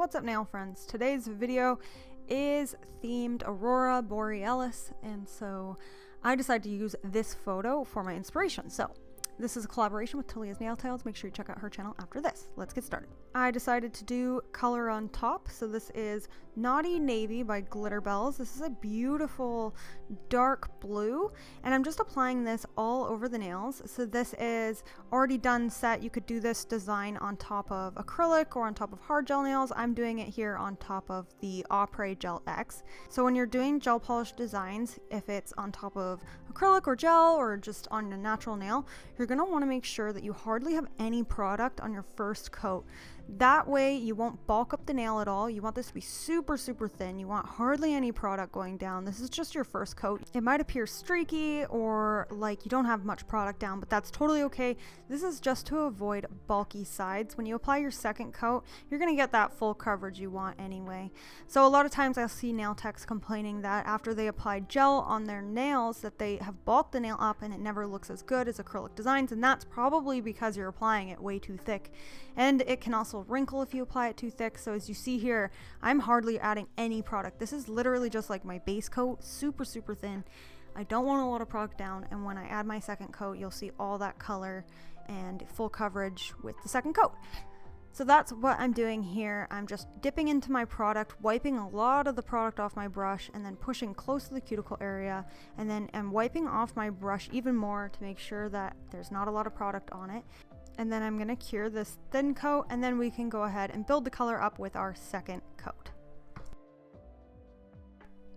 What's up, nail friends? Today's video is themed Aurora Borealis, and so I decided to use this photo for my inspiration. So this is a collaboration with Talia's Nail Tales. Make sure you check out her channel after this. Let's get started. I decided to do color on top. So this is Naughty Navy by Glitter Bells. This is a beautiful dark blue, and I'm just applying this all over the nails. So this is already done set. You could do this design on top of acrylic or on top of hard gel nails. I'm doing it here on top of the Opera Gel X. So when you're doing gel polish designs, if it's on top of acrylic or gel or just on a natural nail, you're going to want to make sure that you hardly have any product on your first coat. That way you won't bulk up the nail at all. You want this to be super thin. You want hardly any product going down. This is just your first coat. It might appear streaky or like you don't have much product down, but that's totally okay. This is just to avoid bulky sides. When you apply your second coat, you're going to get that full coverage you want anyway. So a lot of times I'll see nail techs complaining that after they apply gel on their nails that they have bulked the nail up and it never looks as good as acrylic designs, and that's probably because you're applying it way too thick. And it can also wrinkle if you apply it too thick. So as you see here, I'm hardly adding any product. This is literally just like my base coat, super thin. I don't want a lot of product down, and when I add my second coat, you'll see all that color and full coverage with the second coat. So that's what I'm doing here. I'm just dipping into my product, wiping a lot of the product off my brush, and then pushing close to the cuticle area, and then I'm wiping off my brush even more to make sure that there's not a lot of product on it. And then I'm going to cure this thin coat, and then we can go ahead and build the color up with our second coat.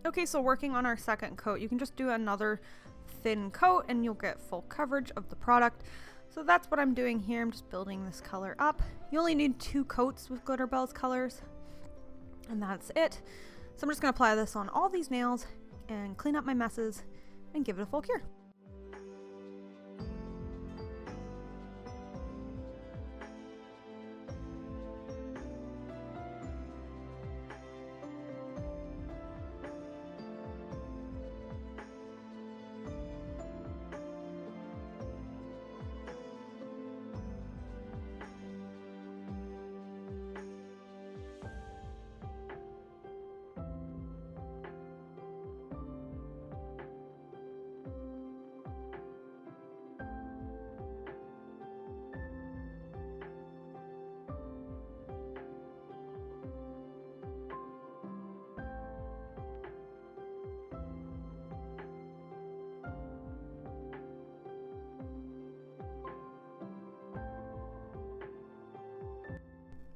Okay, so working on our second coat, you can just do another thin coat and you'll get full coverage of the product. So that's what I'm doing here. I'm just building this color up. You only need 2 coats with Glitter Bells colors, and that's it. So I'm just going to apply this on all these nails and clean up my messes and give it a full cure.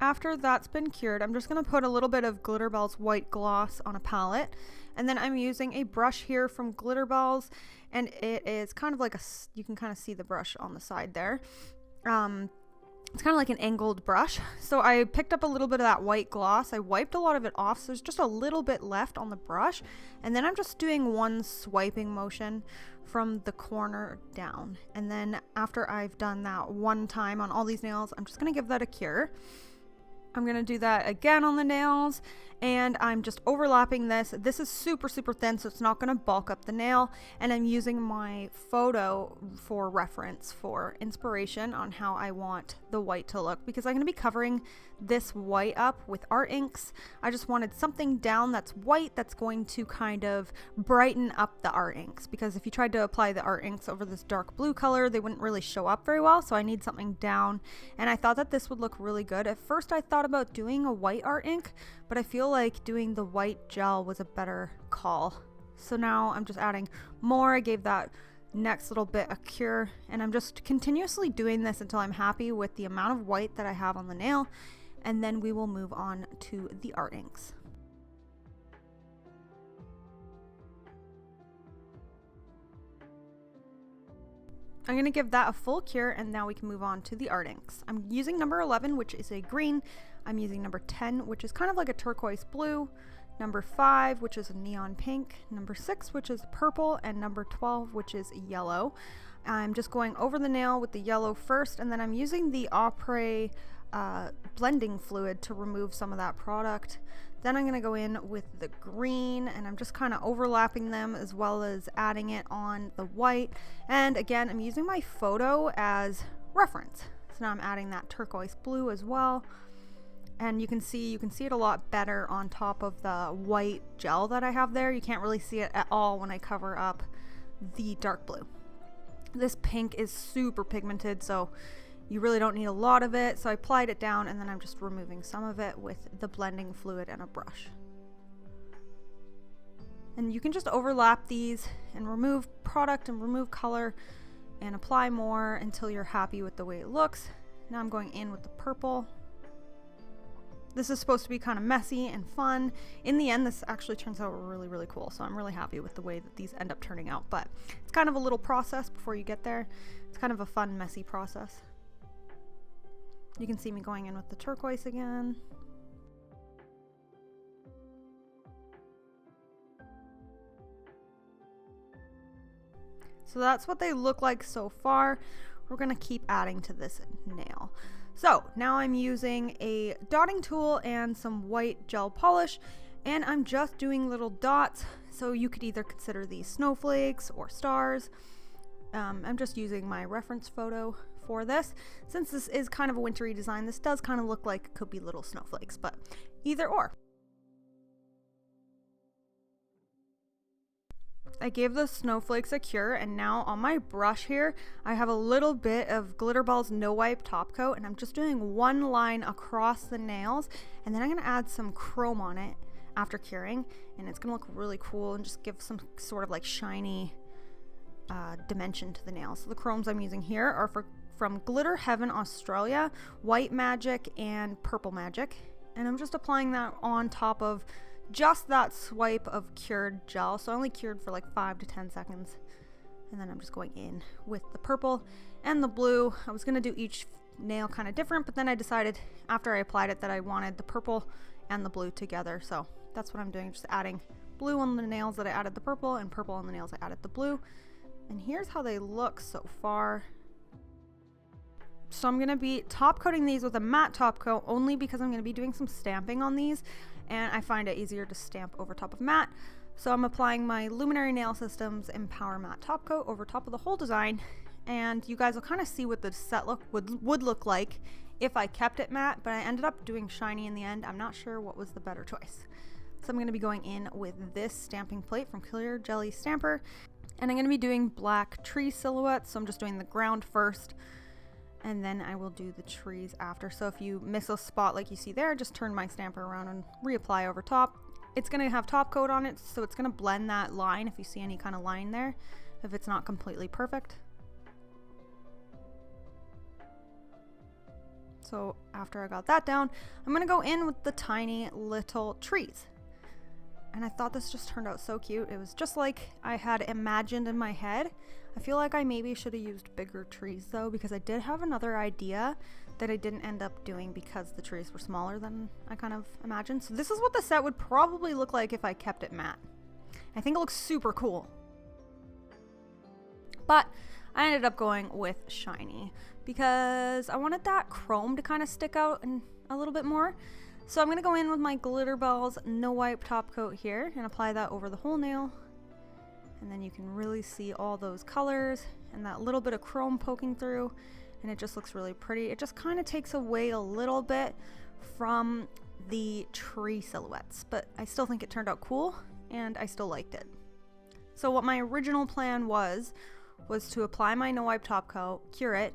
After that's been cured, I'm just going to put a little bit of Glitter Bells white gloss on a palette, and then I'm using a brush here from Glitter Bells, and it is kind of like you can kind of see the brush on the side there. It's kind of like an angled brush. So I picked up a little bit of that white gloss. I wiped a lot of it off, so there's just a little bit left on the brush, and then I'm just doing one swiping motion from the corner down. And then after I've done that one time on all these nails, I'm just going to give that a cure. I'm going to do that again on the nails, and I'm just overlapping this. This is super thin, so it's not going to bulk up the nail, and I'm using my photo for reference, for inspiration on how I want the white to look, because I'm going to be covering this white up with art inks. I just wanted something down that's white that's going to kind of brighten up the art inks, because if you tried to apply the art inks over this dark blue color, they wouldn't really show up very well. So I need something down, and I thought that this would look really good. At first I thought about doing a white art ink, but I feel like doing the white gel was a better call. So now I'm just adding more. I gave that next little bit a cure, and I'm just continuously doing this until I'm happy with the amount of white that I have on the nail, and then we will move on to the art inks. I'm going to give that a full cure, and now we can move on to the art inks. I'm using number 11, which is a green. I'm using number 10, which is kind of like a turquoise blue. Number 5, which is a neon pink. Number 6, which is purple. And number 12, which is yellow. I'm just going over the nail with the yellow first, and then I'm using the Opera blending fluid to remove some of that product. Then I'm going to go in with the green, and I'm just kind of overlapping them as well as adding it on the white. And again, I'm using my photo as reference. So now I'm adding that turquoise blue as well. And you can see it a lot better on top of the white gel that I have there. You can't really see it at all when I cover up the dark blue. This pink is super pigmented, so you really don't need a lot of it. So I applied it down, and then I'm just removing some of it with the blending fluid and a brush. And you can just overlap these and remove product and remove color and apply more until you're happy with the way it looks. Now I'm going in with the purple. This is supposed to be kind of messy and fun. In the end, this actually turns out really, really cool. So I'm really happy with the way that these end up turning out, but it's kind of a little process before you get there. It's kind of a fun, messy process. You can see me going in with the turquoise again. So that's what they look like so far. We're gonna keep adding to this nail. So now I'm using a dotting tool and some white gel polish, and I'm just doing little dots. So you could either consider these snowflakes or stars. I'm just using my reference photo for this. Since this is kind of a wintry design, this does kind of look like it could be little snowflakes, but either or. I gave the snowflakes a cure, and now on my brush here, I have a little bit of Glitterball's No Wipe top coat, and I'm just doing one line across the nails, and then I'm gonna add some chrome on it after curing, and it's gonna look really cool and just give some sort of like shiny dimension to the nails. So the chromes I'm using here are from Glitter Heaven Australia, White Magic, and Purple Magic, and I'm just applying that on top of just that swipe of cured gel. So I only cured for like 5 to 10 seconds. And then I'm just going in with the purple and the blue. I was gonna do each nail kind of different, but then I decided after I applied it that I wanted the purple and the blue together. So that's what I'm doing, just adding blue on the nails that I added the purple and purple on the nails I added the blue. And here's how they look so far. So I'm gonna be top coating these with a matte top coat only because I'm gonna be doing some stamping on these, and I find it easier to stamp over top of matte. So I'm applying my Luminary Nail Systems Empower Matte Top Coat over top of the whole design, and you guys will kind of see what the set look would look like if I kept it matte, but I ended up doing shiny in the end. I'm not sure what was the better choice. So I'm gonna be going in with this stamping plate from Clear Jelly Stamper, and I'm gonna be doing black tree silhouettes. So I'm just doing the ground first, and then I will do the trees after. So if you miss a spot like you see there, just turn my stamper around and reapply over top. It's going to have top coat on it, so it's going to blend that line if you see any kind of line there, if it's not completely perfect. So after I got that down, I'm going to go in with the tiny little trees. And I thought this just turned out so cute. It was just like I had imagined in my head. I feel like I maybe should have used bigger trees though, because I did have another idea that I didn't end up doing because the trees were smaller than I kind of imagined. So this is what the set would probably look like if I kept it matte. I think it looks super cool. But I ended up going with shiny because I wanted that chrome to kind of stick out and a little bit more. So I'm going to go in with my Glitterball's No Wipe top coat here and apply that over the whole nail. And then you can really see all those colors and that little bit of chrome poking through, and it just looks really pretty. It just kind of takes away a little bit from the tree silhouettes, but I still think it turned out cool and I still liked it. So what my original plan was to apply my No Wipe top coat, cure it,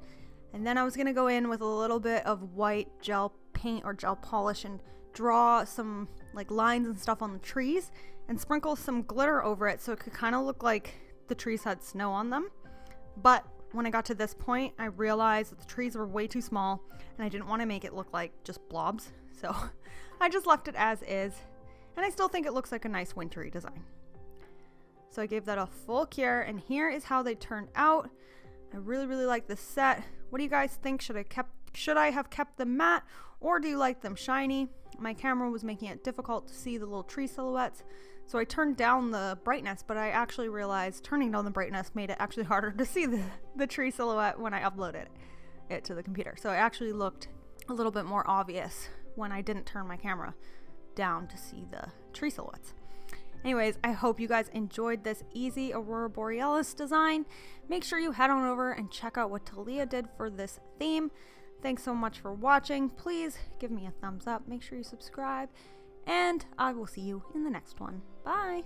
and then I was going to go in with a little bit of white gel paint or gel polish and draw some like lines and stuff on the trees and sprinkle some glitter over it so it could kind of look like the trees had snow on them. But when I got to this point, I realized that the trees were way too small and I didn't want to make it look like just blobs. So I just left it as is, and I still think it looks like a nice wintry design. So I gave that a full cure, and here is how they turned out. I really, really like this set. What do you guys think? Should I have kept them matte, or do you like them shiny? My camera was making it difficult to see the little tree silhouettes, so I turned down the brightness, but I actually realized turning down the brightness made it actually harder to see the tree silhouette when I uploaded it to the computer. So it actually looked a little bit more obvious when I didn't turn my camera down to see the tree silhouettes. Anyways, I hope you guys enjoyed this easy Aurora Borealis design. Make sure you head on over and check out what Talia did for this theme. Thanks so much for watching. Please give me a thumbs up. Make sure you subscribe. And I will see you in the next one. Bye!